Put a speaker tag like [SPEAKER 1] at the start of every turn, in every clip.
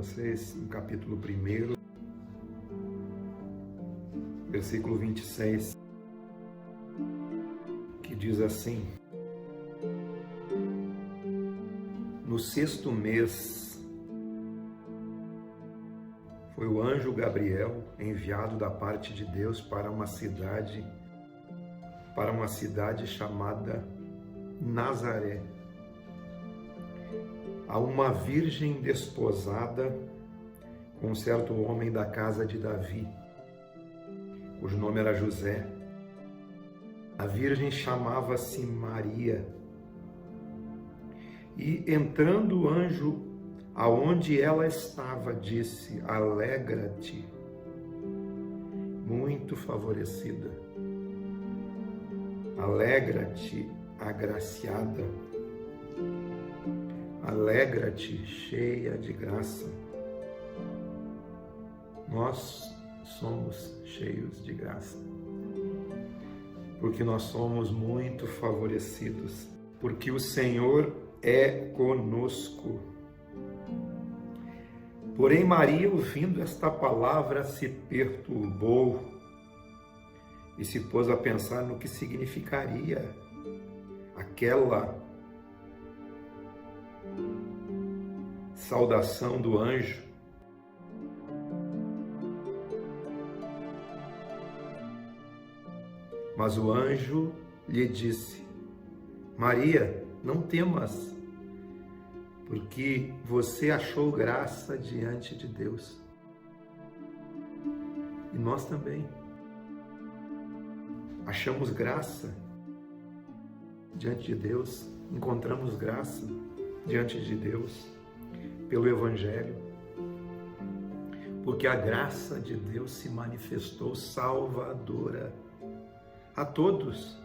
[SPEAKER 1] vocês no capítulo 1, versículo 26, que diz assim: no 6º mês foi o anjo Gabriel enviado da parte de Deus para uma cidade chamada Nazaré, a uma virgem desposada com um certo homem da casa de Davi, cujo nome era José. A virgem chamava-se Maria. E entrando o anjo aonde ela estava, disse: alegra-te, muito favorecida. Alegra-te, agraciada. Alegra-te, cheia de graça. Nós somos cheios de graça, porque nós somos muito favorecidos, porque o Senhor é conosco. Porém, Maria, ouvindo esta palavra, se perturbou e se pôs a pensar no que significaria aquela saudação do anjo. Mas o anjo lhe disse: Maria, não temas, porque você achou graça diante de Deus. E nós também achamos graça diante de Deus, encontramos graça diante de Deus pelo Evangelho, porque a graça de Deus se manifestou salvadora a todos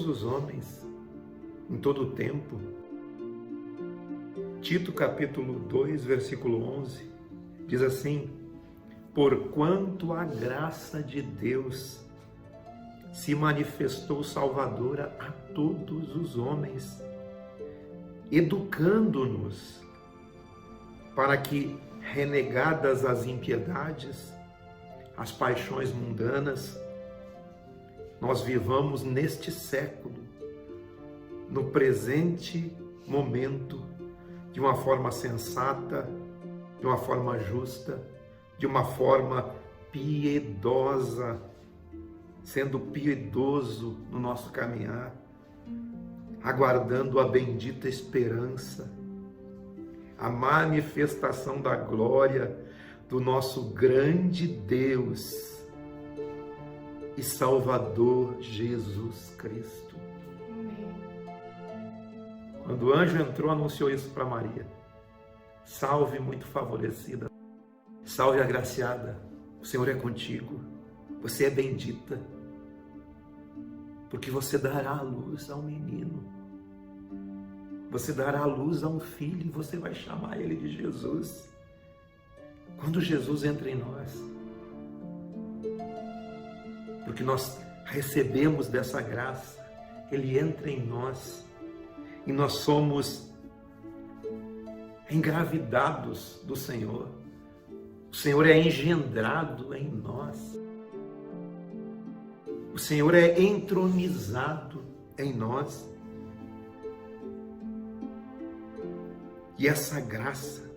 [SPEAKER 1] os homens, em todo o tempo. Tito capítulo 2, versículo 11, diz assim: porquanto a graça de Deus se manifestou salvadora a todos os homens, educando-nos para que, renegadas as impiedades, as paixões mundanas, nós vivamos neste século, no presente momento, de uma forma sensata, de uma forma justa, de uma forma piedosa, sendo piedoso no nosso caminhar, aguardando a bendita esperança, a manifestação da glória do nosso grande Deus e Salvador Jesus Cristo. Quando o anjo entrou, anunciou isso para Maria: salve muito favorecida, salve agraciada, o Senhor é contigo, você é bendita, porque você dará a luz a um menino, você dará a luz a um filho e você vai chamar ele de Jesus. Quando Jesus entra em nós, porque nós recebemos dessa graça, ele entra em nós e nós somos engravidados do Senhor. O Senhor é engendrado em nós. O Senhor é entronizado em nós. E essa graça,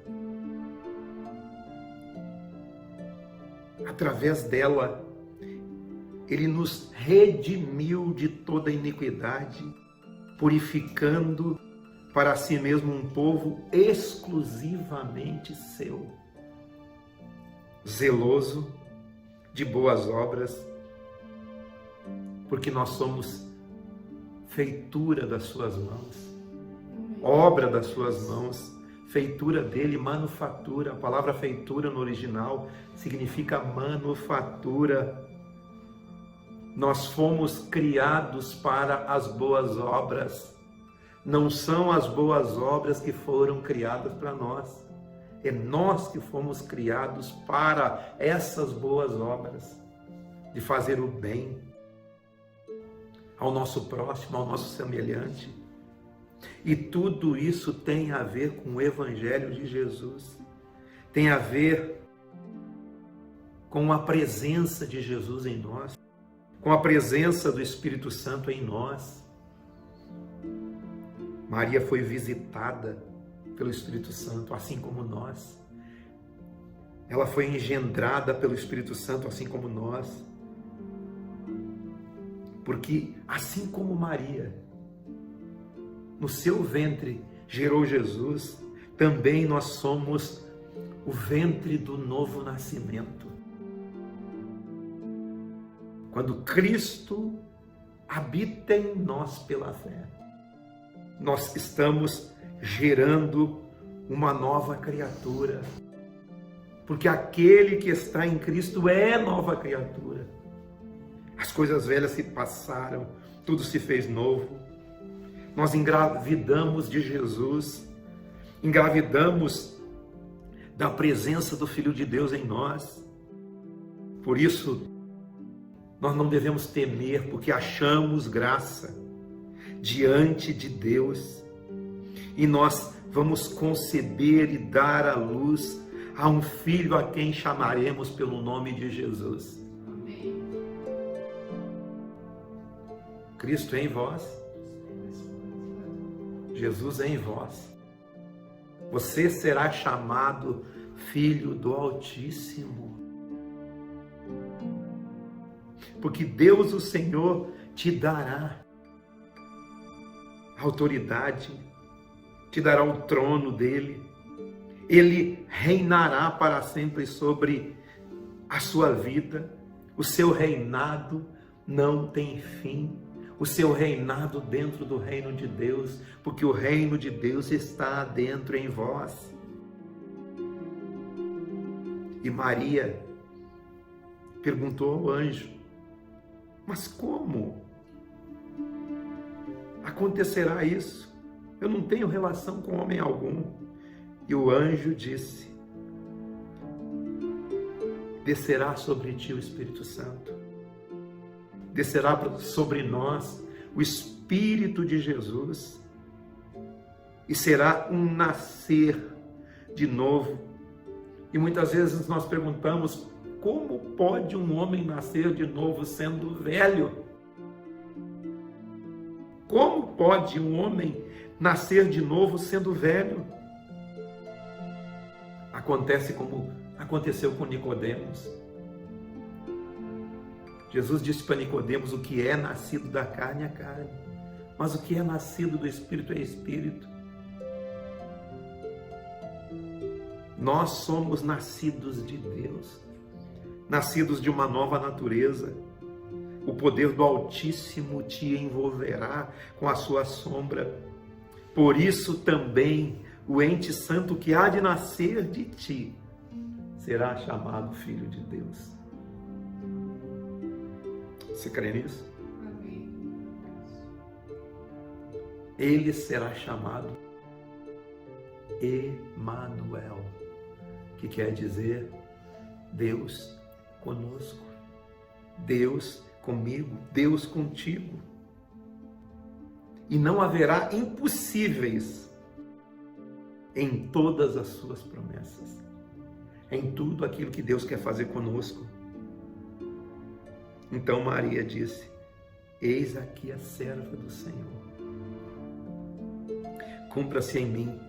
[SPEAKER 1] através dela, ele nos redimiu de toda iniquidade, purificando para si mesmo um povo exclusivamente seu, zeloso de boas obras, porque nós somos feitura das suas mãos, obra das suas mãos, feitura dele, manufatura. A palavra feitura no original significa manufatura. Nós fomos criados para as boas obras. Não são as boas obras que foram criadas para nós. É nós que fomos criados para essas boas obras, de fazer o bem ao nosso próximo, ao nosso semelhante, E tudo isso tem a ver com o Evangelho de Jesus. Tem a ver com a presença de Jesus em nós, com a presença do Espírito Santo em nós. Maria foi visitada pelo Espírito Santo, assim como nós. Ela foi engendrada pelo Espírito Santo, assim como nós. Porque, assim como Maria, no seu ventre gerou Jesus, também nós somos o ventre do novo nascimento. Quando Cristo habita em nós pela fé, nós estamos gerando uma nova criatura. Porque aquele que está em Cristo é nova criatura. As coisas velhas se passaram, tudo se fez novo. Nós engravidamos de Jesus, engravidamos da presença do Filho de Deus em nós. Por isso, nós não devemos temer, porque achamos graça diante de Deus. E nós vamos conceber e dar à luz a um filho a quem chamaremos pelo nome de Jesus. Amém. Cristo em vós, Jesus em vós. Você será chamado Filho do Altíssimo. Porque Deus, o Senhor, te dará autoridade, te dará o trono dele. Ele reinará para sempre sobre a sua vida. O seu reinado não tem fim. O seu reinado dentro do reino de Deus, porque o reino de Deus está dentro em vós. E Maria perguntou ao anjo: mas como acontecerá isso? Eu não tenho relação com homem algum. E o anjo disse: descerá sobre ti o Espírito Santo. Descerá sobre nós o Espírito de Jesus. E será um nascer de novo. E muitas vezes nós perguntamos: como pode um homem nascer de novo sendo velho? Como pode um homem nascer de novo sendo velho? Acontece como aconteceu com Nicodemos. Jesus disse para Nicodemos: o que é nascido da carne é carne, mas o que é nascido do Espírito é Espírito. Nós somos nascidos de Deus, nascidos de uma nova natureza. O poder do Altíssimo te envolverá com a sua sombra. Por isso também o ente santo que há de nascer de ti será chamado Filho de Deus. Você crê nisso? Amém. Ele será chamado Emanuel, que quer dizer Deus conosco, Deus comigo, Deus contigo. E não haverá impossíveis em todas as suas promessas, em tudo aquilo que Deus quer fazer conosco. Então Maria disse: eis aqui a serva do Senhor, cumpra-se em mim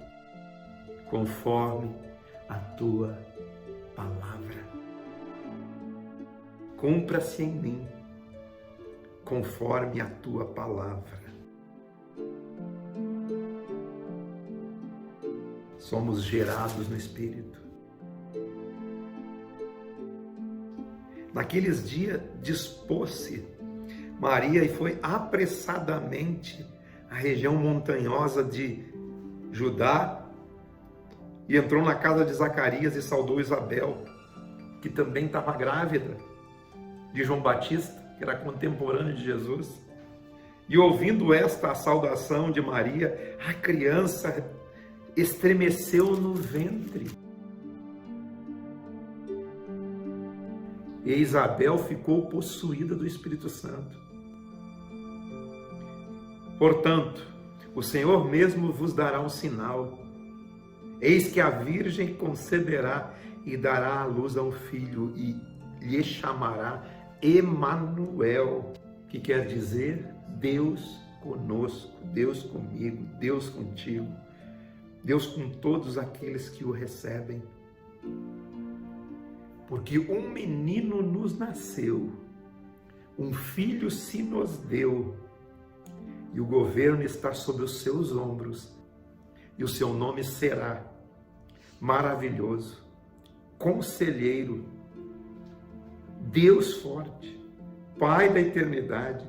[SPEAKER 1] conforme a tua palavra. Cumpra-se em mim conforme a tua palavra. Somos gerados no Espírito. Naqueles dias dispôs-se Maria e foi apressadamente à região montanhosa de Judá e entrou na casa de Zacarias e saudou Isabel, que também estava grávida de João Batista, que era contemporâneo de Jesus. E ouvindo esta saudação de Maria, a criança estremeceu no ventre. E Isabel ficou possuída do Espírito Santo. Portanto, O Senhor mesmo vos dará um sinal. Eis que a virgem conceberá e dará à luz a um filho e lhe chamará Emanuel, que quer dizer Deus conosco, Deus comigo, Deus contigo, Deus com todos aqueles que o recebem. Porque um menino nos nasceu, um filho se nos deu, e o governo está sobre os seus ombros, e o seu nome será Maravilhoso, Conselheiro, Deus Forte, Pai da Eternidade,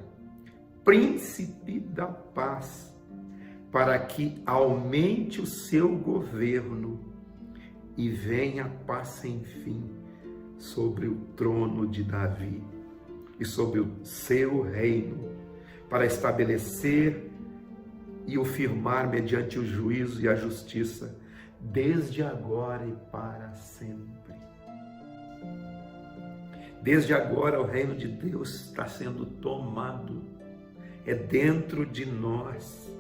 [SPEAKER 1] Príncipe da Paz, para que aumente o seu governo e venha a paz sem fim sobre o trono de Davi e sobre o seu reino, para estabelecer e o firmar mediante o juízo e a justiça, desde agora e para sempre. Desde agora o reino de Deus está sendo tomado, é dentro de nós.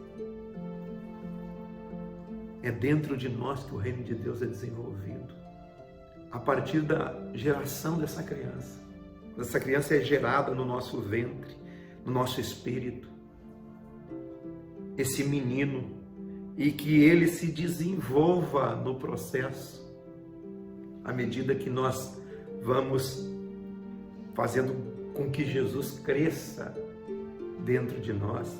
[SPEAKER 1] É dentro de nós que o reino de Deus é desenvolvido, a partir da geração dessa criança. Essa criança é gerada no nosso ventre, no nosso espírito, esse menino, e que ele se desenvolva no processo, à medida que nós vamos fazendo com que Jesus cresça dentro de nós.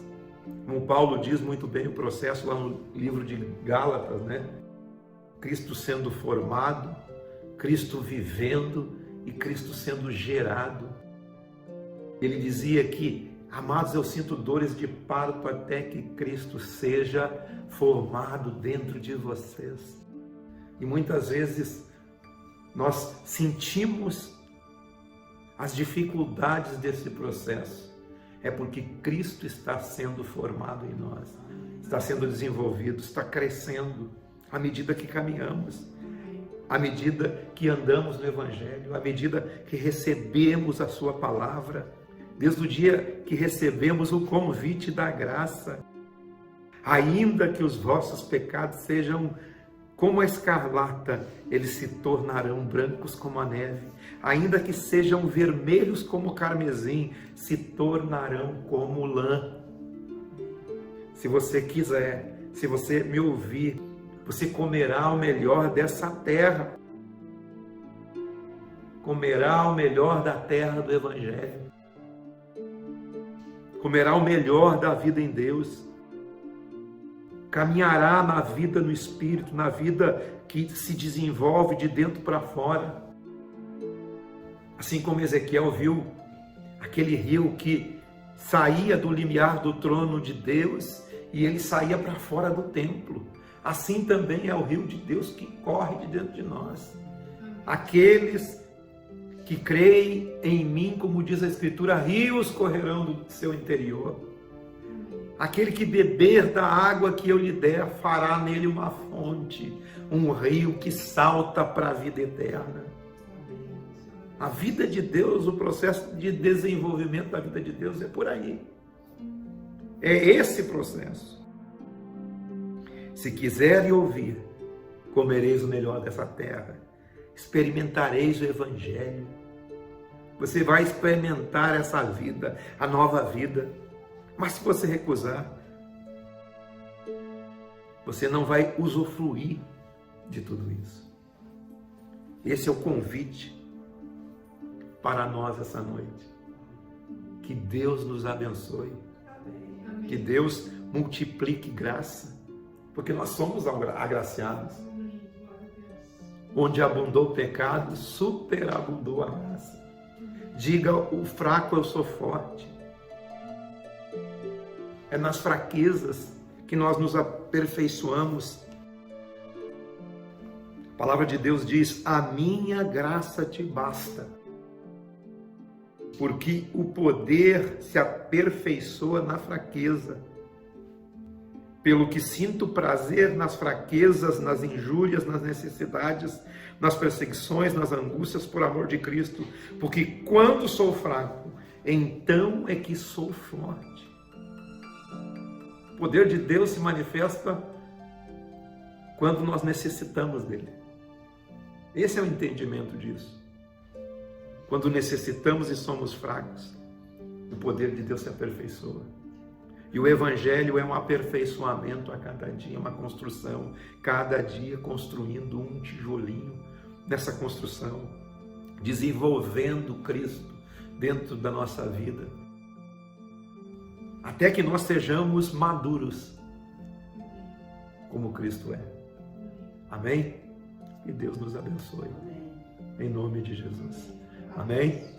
[SPEAKER 1] Como Paulo diz muito bem o processo lá no livro de Gálatas, né? Cristo sendo formado, Cristo vivendo e Cristo sendo gerado. Ele dizia que, amados, eu sinto dores de parto até que Cristo seja formado dentro de vocês. E muitas vezes nós sentimos as dificuldades desse processo. É porque Cristo está sendo formado em nós, está sendo desenvolvido, está crescendo à medida que caminhamos, à medida que andamos no Evangelho, à medida que recebemos a sua palavra, desde o dia que recebemos o convite da graça. Ainda que os vossos pecados sejam como a escarlata, eles se tornarão brancos como a neve. Ainda que sejam vermelhos como o carmesim, se tornarão como lã. Se você quiser, se você me ouvir, você comerá o melhor dessa terra. Comerá o melhor da terra do Evangelho. Comerá o melhor da vida em Deus. Caminhará na vida no Espírito, na vida que se desenvolve de dentro para fora. Assim como Ezequiel viu aquele rio que saía do limiar do trono de Deus e ele saía para fora do templo. Assim também é o rio de Deus que corre de dentro de nós. Aqueles que creem em mim, como diz a Escritura, rios correrão do seu interior. Aquele que beber da água que eu lhe der, fará nele uma fonte, um rio que salta para a vida eterna. A vida de Deus, o processo de desenvolvimento da vida de Deus é por aí. É esse processo. Se quiserem ouvir, comereis o melhor dessa terra, experimentareis o Evangelho. Você vai experimentar essa vida, a nova vida. Mas se você recusar, você não vai usufruir de tudo isso. Esse é o convite para nós essa noite. Que Deus nos abençoe. Que Deus multiplique graça. Porque nós somos agraciados. Onde abundou o pecado, superabundou a graça. Diga, o fraco eu sou forte. É nas fraquezas que nós nos aperfeiçoamos. A palavra de Deus diz, a minha graça te basta. Porque o poder se aperfeiçoa na fraqueza. Pelo que sinto prazer nas fraquezas, nas injúrias, nas necessidades, nas perseguições, nas angústias por amor de Cristo. Porque quando sou fraco, então é que sou forte. O poder de Deus se manifesta quando nós necessitamos dele. Esse é o entendimento disso. Quando necessitamos e somos fracos, o poder de Deus se aperfeiçoa. E o Evangelho é um aperfeiçoamento a cada dia, uma construção, cada dia construindo um tijolinho nessa construção, desenvolvendo Cristo dentro da nossa vida, até que nós sejamos maduros, como Cristo é. Amém? E Deus nos abençoe. Em nome de Jesus. Amém?